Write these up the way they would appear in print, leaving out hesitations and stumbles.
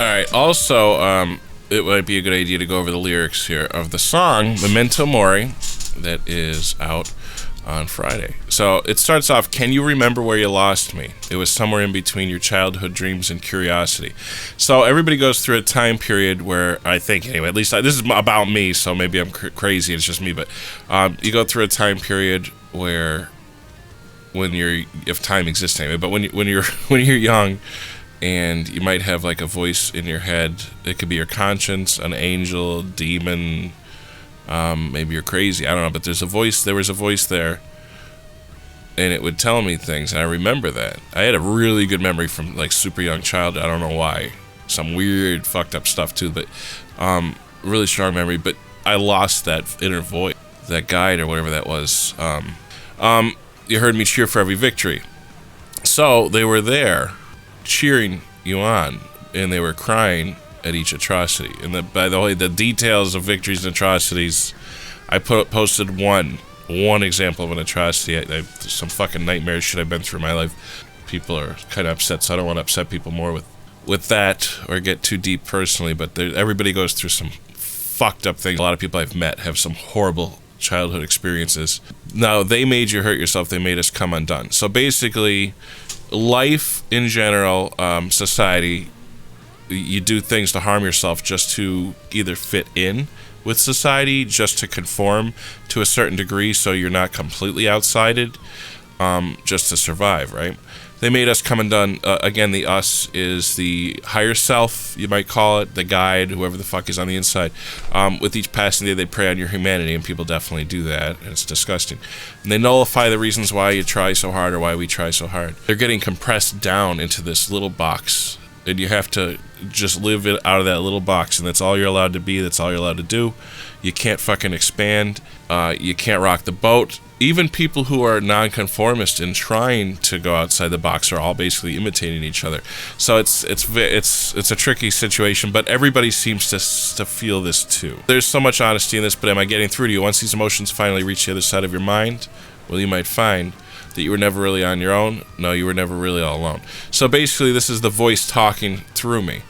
right. Also, it might be a good idea to go over the lyrics here of the song Memento Mori that is out on Friday. So it starts off, can you remember where you lost me? It was somewhere in between your childhood dreams and curiosity. So everybody goes through a time period where, I think anyway, at least this is about me, so maybe I'm crazy, it's just me, but you go through a time period where if time exists anyway, but when you're young, and you might have like a voice in your head. It could be your conscience, an angel, demon, maybe you're crazy, I don't know, but there was a voice there, and it would tell me things, and I remember that. I had a really good memory from like super young childhood. I don't know why. Some weird fucked up stuff too, but really strong memory, but I lost that inner voice, that guide or whatever that was. You heard me cheer for every victory. So they were there cheering you on, and they were crying at each atrocity. And by the way, the details of victories and atrocities, I posted one example of an atrocity. Some fucking nightmare shit I've been through in my life. People are kind of upset, so I don't want to upset people more with that or get too deep personally, but everybody goes through some fucked up things. A lot of people I've met have some horrible childhood experiences. Now, they made you hurt yourself, they made us come undone. So basically, life in general, society, you do things to harm yourself just to either fit in with society, just to conform to a certain degree so you're not completely outsided, just to survive, right? They made us come undone. Again, the us is the higher self, you might call it, the guide, whoever the fuck is on the inside. With each passing day, they prey on your humanity, and people definitely do that, and it's disgusting. And they nullify the reasons why you try so hard or why we try so hard. They're getting compressed down into this little box, and you have to just live it out of that little box, and that's all you're allowed to be, that's all you're allowed to do. You can't fucking expand. You can't rock the boat. Even people who are nonconformist and trying to go outside the box are all basically imitating each other. So it's a tricky situation, but everybody seems to feel this too. There's so much honesty in this, but am I getting through to you? Once these emotions finally reach the other side of your mind, well, you might find that you were never really on your own. No, you were never really all alone. So basically, this is the voice talking through me.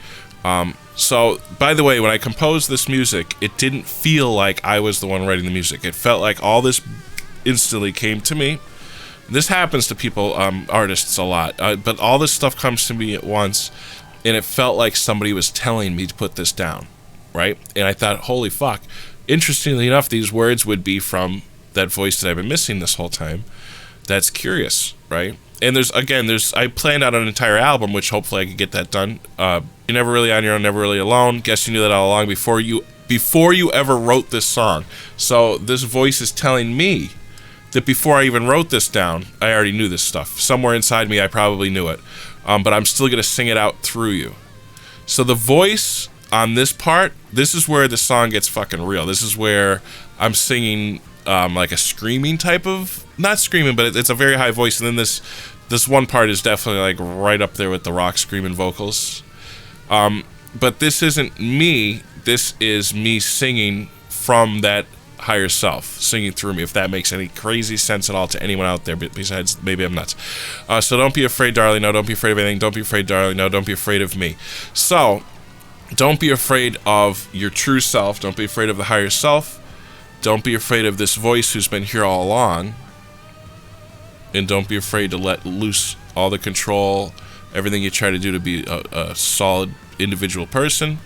So, by the way, when I composed this music, it didn't feel like I was the one writing the music. It felt like all this instantly came to me. This happens to people, artists, a lot, but all this stuff comes to me at once, and it felt like somebody was telling me to put this down, right? And I thought, holy fuck. Interestingly enough, these words would be from that voice that I've been missing this whole time. That's curious, right? And I planned out an entire album, which hopefully I could get that done. You're never really on your own, never really alone. Guess you knew that all along before you ever wrote this song. So this voice is telling me that before I even wrote this down, I already knew this stuff. Somewhere inside me, I probably knew it. But I'm still going to sing it out through you. So the voice on this part, this is where the song gets fucking real. This is where I'm singing like a screaming type of, not screaming, but it's a very high voice. And then this one part is definitely like right up there with the rock screaming vocals. But this isn't me. This is me singing from that higher self, singing through me, if that makes any crazy sense at all to anyone out there, besides maybe I'm nuts. So don't be afraid, darling. No, don't be afraid of anything. Don't be afraid, darling. No, don't be afraid of me. So don't be afraid of your true self. Don't be afraid of the higher self. Don't be afraid of this voice who's been here all along. And don't be afraid to let loose all the control, everything you try to do to be a solid individual person.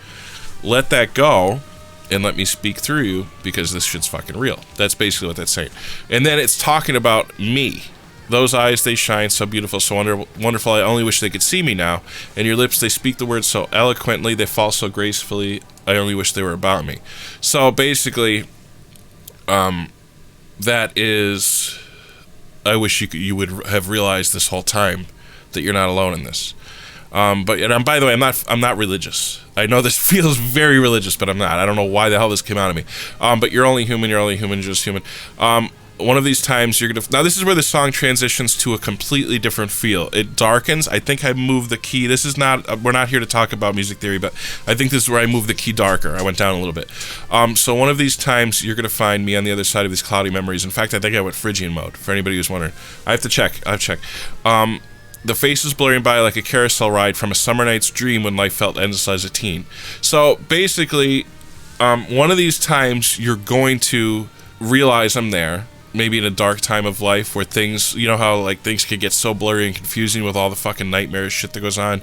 Let that go and let me speak through you, because this shit's fucking real. That's basically what that's saying. And then it's talking about me. Those eyes, they shine so beautiful, so wonderful, I only wish they could see me now. And your lips, they speak the words so eloquently, they fall so gracefully, I only wish they were about me. So basically, that is, I wish you would have realized this whole time that you're not alone in this. But by the way, I'm not religious. I know this feels very religious, but I'm not. I don't know why the hell this came out of me. But you're only human, just human. One of these times you're gonna. Now this is where the song transitions to a completely different feel. It darkens. I think I moved the key. This is not. We're not here to talk about music theory, but I think this is where I moved the key darker. I went down a little bit. So one of these times you're gonna find me on the other side of these cloudy memories. In fact, I think I went Phrygian mode. For anybody who's wondering, I have to check. The faces blurring by like a carousel ride from a summer night's dream when life felt endless as a teen. So basically, one of these times you're going to realize I'm there. Maybe in a dark time of life where things, you know how like things could get so blurry and confusing with all the fucking nightmare shit that goes on.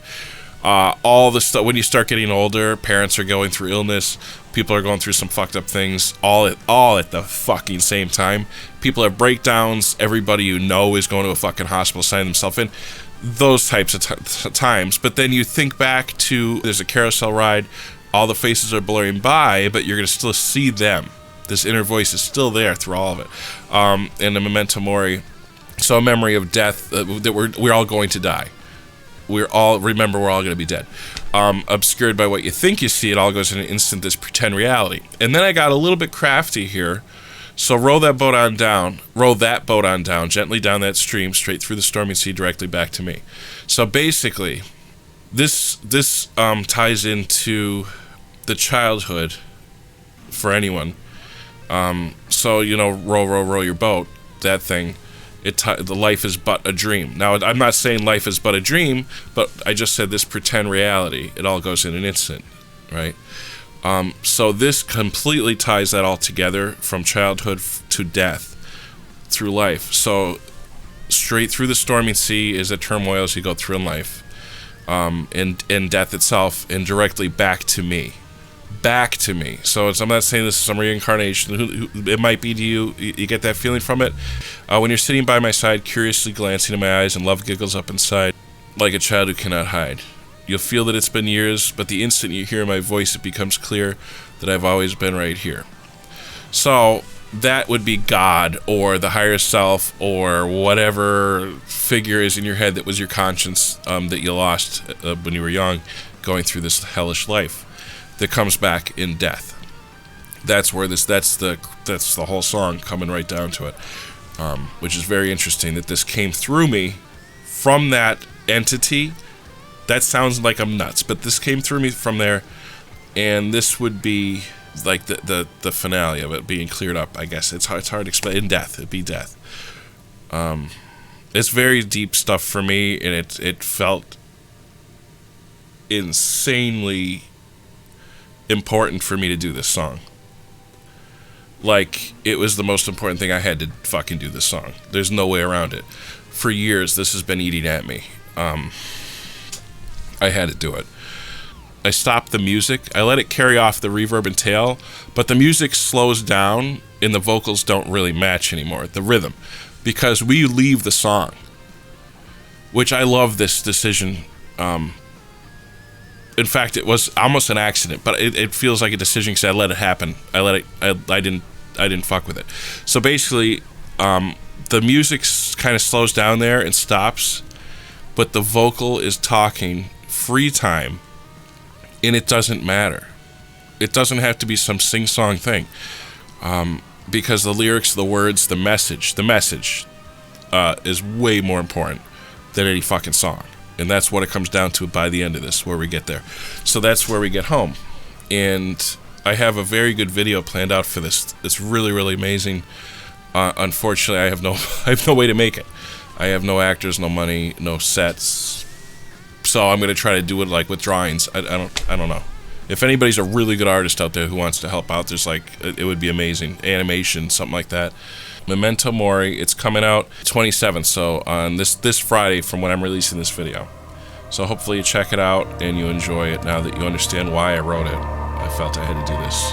All the stuff when you start getting older, parents are going through illness, people are going through some fucked up things, all at the fucking same time. People have breakdowns. Everybody you know is going to a fucking hospital, signing themselves in. Those types of times. But then you think back to there's a carousel ride, all the faces are blurring by, but you're gonna still see them. This inner voice is still there through all of it. And the Memento Mori, so a memory of death, that we're all going to die. We're all going to be dead. Obscured by what you think you see, it all goes in an instant, this pretend reality. And then I got a little bit crafty here. So row that boat on down, gently down that stream, straight through the stormy sea, directly back to me. So basically, this ties into the childhood for anyone. So, you know, row your boat, that thing, the life is but a dream. Now, I'm not saying life is but a dream, but I just said this pretend reality, it all goes in an instant, right? So this completely ties that all together from childhood to death through life. So straight through the stormy sea is the turmoil as you go through in life, and death itself, and directly back to me. So I'm not saying this is some reincarnation. It might be to you. You get that feeling from it. When you're sitting by my side, curiously glancing in my eyes, and love giggles up inside, like a child who cannot hide. You'll feel that it's been years, but the instant you hear my voice, it becomes clear that I've always been right here. So that would be God, or the higher self, or whatever figure is in your head that was your conscience, that you lost when you were young, going through this hellish life. That comes back in death. That's the whole song coming right down to it, which is very interesting that this came through me from that entity. That sounds like I'm nuts, but this came through me from there, and this would be like the finale of it being cleared up. I guess it's hard to explain. In death, it'd be death. It's very deep stuff for me, and it felt insanely important for me to do this song. Like, it was the most important thing. I had to fucking do this song. There's no way around it. For years, this has been eating at me. I had to do it. I stopped the music. I let it carry off the reverb and tail, but the music slows down and the vocals don't really match anymore, the rhythm, because we leave the song, which I love this decision. In fact, it was almost an accident, but it feels like a decision because I let it happen. I didn't fuck with it. So basically, the music kind of slows down there and stops, but the vocal is talking free time, and it doesn't matter. It doesn't have to be some sing-song thing, because the lyrics, the words, the message is way more important than any fucking song. And that's what it comes down to by the end of this, where we get there. So that's where we get home. And I have a very good video planned out for this. It's really, really amazing. Unfortunately, I have no way to make it. I have no actors, no money, no sets. So I'm gonna try to do it like with drawings. I don't know. If anybody's a really good artist out there who wants to help out, there's like, it would be amazing. Animation, something like that. Memento Mori, it's coming out 27th, so on this Friday from when I'm releasing this video. So hopefully you check it out and you enjoy it now that you understand why I wrote it. I felt I had to do this.